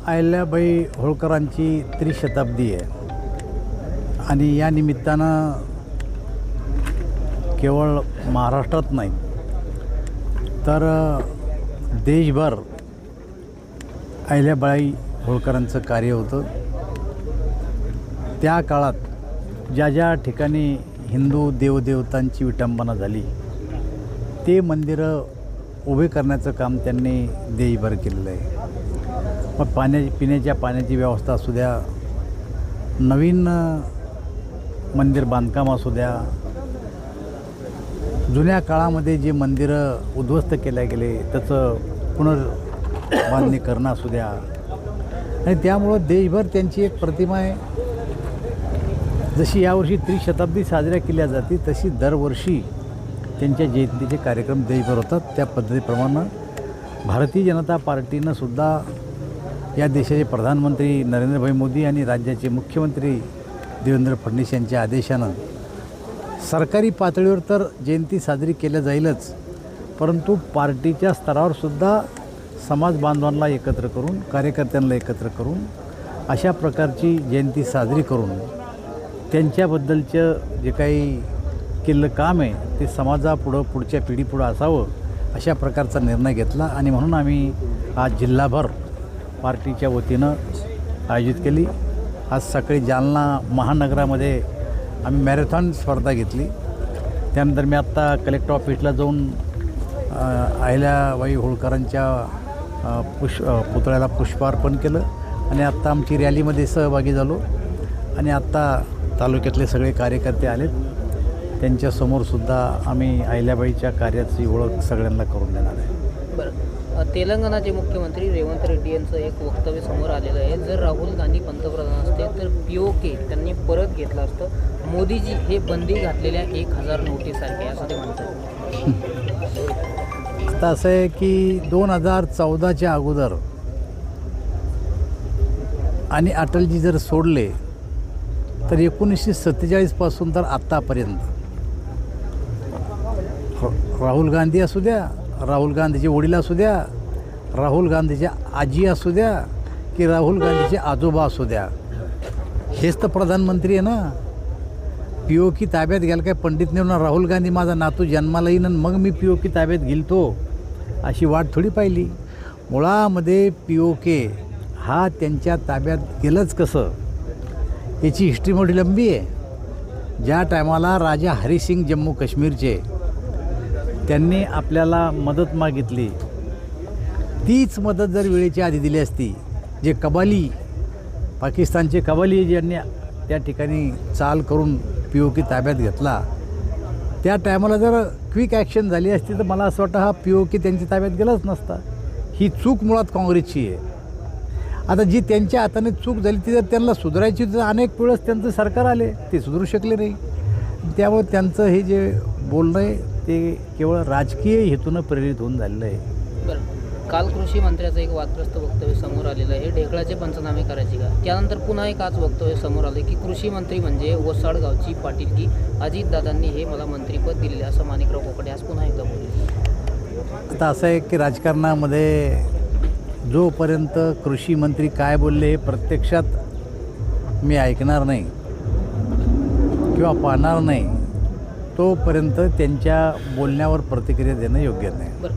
अहिल्याबाई होळकरांची त्रिशताब्दी आहे आणि या निमित्तानं केवळ महाराष्ट्रात नाही तर देशभर अहिल्याबाई होळकरांचं कार्य होतं. त्या काळात ज्या ज्या ठिकाणी हिंदू देवदेवतांची विटंबना झाली ते मंदिरं उभे करण्याचं काम त्यांनी देशभर केलेलं आहे. मग पिण्याच्या पाण्याची व्यवस्था असू द्या, नवीन मंदिर बांधकाम असू द्या, जुन्या काळामध्ये जे मंदिरं उद्ध्वस्त केले गेले त्याचं पुनर्बांधणी करणं असू द्या. आणि त्यामुळं देशभर त्यांची एक प्रतिमा आहे. जशी यावर्षी त्रिशताब्दी साजऱ्या केल्या जाते तशी दरवर्षी त्यांच्या जयंतीचे कार्यक्रम देशभर होतात. त्या पद्धतीप्रमाणे भारतीय जनता पार्टीनं सुद्धा या देशाचे प्रधानमंत्री नरेंद्रभाई मोदी आणि राज्याचे मुख्यमंत्री देवेंद्र फडणवीस यांच्या आदेशानं सरकारी पातळीवर तर जयंती साजरी केल्या जाईलच, परंतु पार्टीच्या स्तरावरसुद्धा समाज बांधवांना एकत्र करून, कार्यकर्त्यांना एकत्र करून अशा प्रकारची जयंती साजरी करून त्यांच्याबद्दलचं जे काही केलेलं काम आहे ते पुढच्या पिढीपुढं असावं अशा प्रकारचा निर्णय घेतला. आणि म्हणून आम्ही आज जिल्हाभर पार्टीच्या वतीनं आयोजित केली. आज सकाळी जालना महानगरामध्ये आम्ही मॅरेथॉन स्पर्धा घेतली. त्यानंतर मी आत्ता कलेक्टर ऑफिसला जाऊन अहिल्याबाई होळकरांच्या पुतळ्याला पुष्पार्पण केलं आणि आत्ता आमची रॅलीमध्ये सहभागी झालो. आणि आत्ता तालुक्यातले सगळे कार्यकर्ते आलेत, त्यांच्यासमोरसुद्धा आम्ही अहिल्याबाईच्या कार्याची ओळख सगळ्यांना करून देणार आहे. बरं, तेलंगणाचे मुख्यमंत्री रेवंत रेड्डी यांचं एक वक्तव्य समोर आलेलं आहे. जर राहुल गांधी पंतप्रधान असते तर POK त्यांनी परत घेतलं असतं. मोदीजी हे बंदी घातलेल्या 1000 नोटीसारखे असं ते म्हणतात. आता असं आहे की 2014च्या अगोदर आणि अटलजी जर सोडले तर 1947पासून तर आत्तापर्यंत राहुल गांधी असू द्या, राहुल गांधीचे वडील असू द्या, राहुल गांधीच्या आजी असू द्या की राहुल गांधीचे आजोबा असू द्या, हेच तर प्रधानमंत्री आहे ना. POK ताब्यात घ्यायला काय पंडित नेऊन राहुल गांधी माझा नातू जन्माला येईन आणि मग मी POK ताब्यात घेईल तो अशी वाट थोडी पाहिली. मुळामध्ये POK हा त्यांच्या ताब्यात गेलंच कसं याची हिस्ट्री मोठी लंबी आहे. ज्या टायमाला राजा हरिसिंग जम्मू काश्मीरचे त्यांनी आपल्याला मदत मागितली, तीच मदत जर वेळेच्या आधी दिली असती, जे कबाली पाकिस्तानचे कबाली ज्यांनी त्या ठिकाणी चाल करून POK ताब्यात घेतला, त्या टायमाला जर क्विक ॲक्शन झाली असती तर मला असं वाटतं हा POK त्यांच्या ताब्यात गेलाच नसता. ही चूक मुळात काँग्रेसची आहे. आता जी त्यांच्या हाताने चूक झाली ती जर त्यांना सुधारायची तर अनेक वेळेस त्यांचं सरकार आले, ते सुधारू शकले नाही. त्यामुळे त्यांचं हे जे बोलणं आहे ते केवळ राजकीय हेतूनं प्रेरित होऊन झालेलं आहे. बरं, काल कृषी मंत्र्याचं एक वादग्रस्त वक्तव्य समोर आलेलं आहे. ढेकळाचे पंचनामे करायचे का? त्यानंतर पुन्हा एक आज वक्तव्य समोर आलं की कृषी मंत्री म्हणजे वसाडगावची पाटील की अजितदादांनी हे मला मंत्रीपद दिलेले असं माणिकराव कोकाटे आज पुन्हा एकदा बोलले. आता असं आहे की राजकारणामध्ये जोपर्यंत कृषी मंत्री काय बोलले हे प्रत्यक्षात मी ऐकणार नाही किंवा पाहणार नाही तोपर्यंत त्यांच्या बोलण्यावर प्रतिक्रिया देणं योग्य नाही. बरं,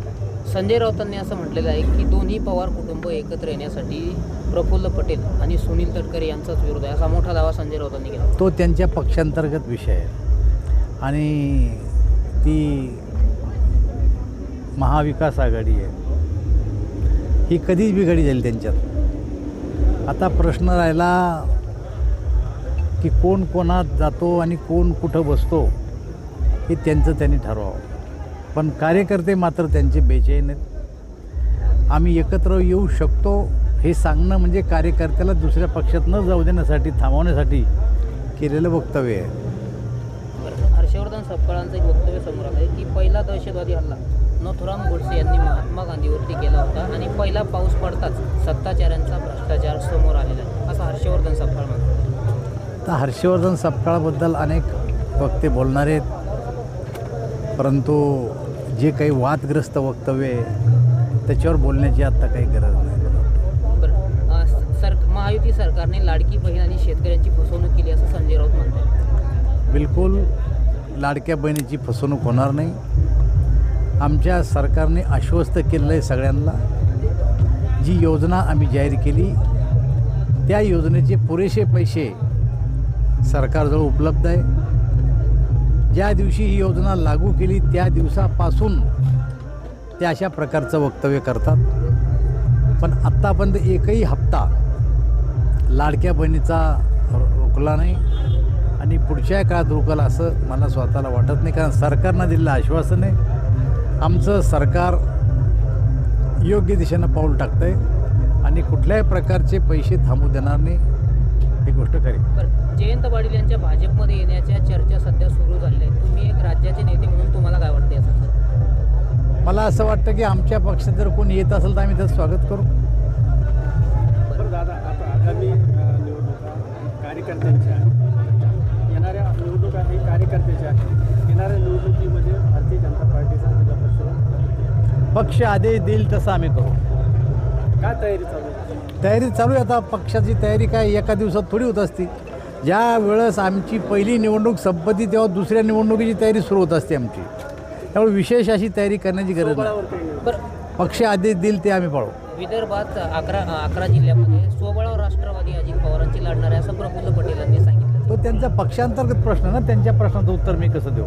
संजय राऊतांनी असं म्हटलेलं आहे की दोन्ही पवार कुटुंब एकत्र येण्यासाठी प्रफुल्ल पटेल आणि सुनील तटकरे यांचाच विरोध आहे असा मोठा दावा संजय राऊतांनी केला. तो त्यांच्या पक्षांतर्गत विषय आहे आणि ती महाविकास आघाडी आहे, ही कधीच बिघडी झाली त्यांच्यात. आता प्रश्न राहिला की कोण कोणात जातो आणि कोण कुठं बसतो हे त्यांचं त्यांनी ठरवावं. पण कार्यकर्ते मात्र त्यांचे बेचैन आहेत. आम्ही एकत्र येऊ शकतो हे सांगणं म्हणजे कार्यकर्त्याला दुसऱ्या पक्षात न जाऊ देण्यासाठी, थांबवण्यासाठी केलेलं वक्तव्य आहे. हर्षवर्धन सपकाळांचं एक वक्तव्य समोर आलं आहे की पहिला दहशतवादी हल्ला नथुराम गोडसे यांनी महात्मा गांधीवरती केला होता आणि पहिला पाऊस पडताच सत्ताचाऱ्यांचा भ्रष्टाचार समोर आलेला आहे असं हर्षवर्धन सपकाळ म्हणतात. तर हर्षवर्धन सपकाळाबद्दल अनेक वक्ते बोलणार आहेत, परंतु जे काही वादग्रस्त वक्तव्य आहे त्याच्यावर बोलण्याची आत्ता काही गरज नाही. बरं, सरकारने लाडकी बहीण आणि शेतकऱ्यांची फसवणूक केली असं संजय राऊत म्हणतात. बिलकुल लाडक्या बहिणीची फसवणूक होणार नाही. आमच्या सरकारने आश्वस्त केलेलं आहे सगळ्यांना. जी योजना आम्ही जाहीर केली त्या योजनेचे पुरेसे पैसे सरकारजवळ उपलब्ध आहे. ज्या दिवशी ही योजना लागू केली त्या दिवसापासून ते अशा प्रकारचं वक्तव्य करतात. पण आत्तापर्यंत एकही हप्ता लाडक्या बहिणीचा रोखला नाही आणि पुढच्या काळात रोखला असं मला स्वतःला वाटत नाही. कारण सरकारनं दिलेलं आश्वासन आहे. आमचं सरकार योग्य दिशेनं पाऊल टाकतं आहे आणि कुठल्याही प्रकारचे पैसे थांबू देणार नाही, ही गोष्ट खरी. बरं, जयंत पाटील यांच्या भाजपमध्ये येण्याच्या चर्चा सध्या सुरू झालेल्या आहेत. तुम्ही एक राज्याचे नेते म्हणून तुम्हाला काय वाटते याचं? मला असं वाटतं की आमच्या पक्षात जर कोणी येत असेल तर आम्ही त्याचं स्वागत करू. बरं दादा, आता आगामी निवडणुका कार्यकर्त्यांच्या येणाऱ्या निवडणुका हे कार्यकर्त्याच्या येणाऱ्या निवडणुकीमध्ये भारतीय जनता पार्टीचा पक्ष आदेश देईल तसं आम्ही करू. काय तयारी चालू आहे? तयारी चालू आहे. आता पक्षाची तयारी काय एका दिवसात थोडी होत असते. ज्या वेळेस आमची पहिली निवडणूक संपत्ती तेव्हा दुसऱ्या निवडणुकीची तयारी सुरू होत असते आमची. त्यामुळे विशेष अशी तयारी करण्याची गरज नाही. बळावर काही नाही. बरं, पक्ष आदेश देईल ते आम्ही पाळू. विदर्भात 11 जिल्ह्यामध्ये स्वबळावर राष्ट्रवादी अजित पवारांची लढणार आहे असं प्रफुल्ल पटेलांनी सांगितलं. तो त्यांचा पक्षांतर्गत प्रश्न ना, त्यांच्या प्रश्नाचं उत्तर मी कसं देऊ.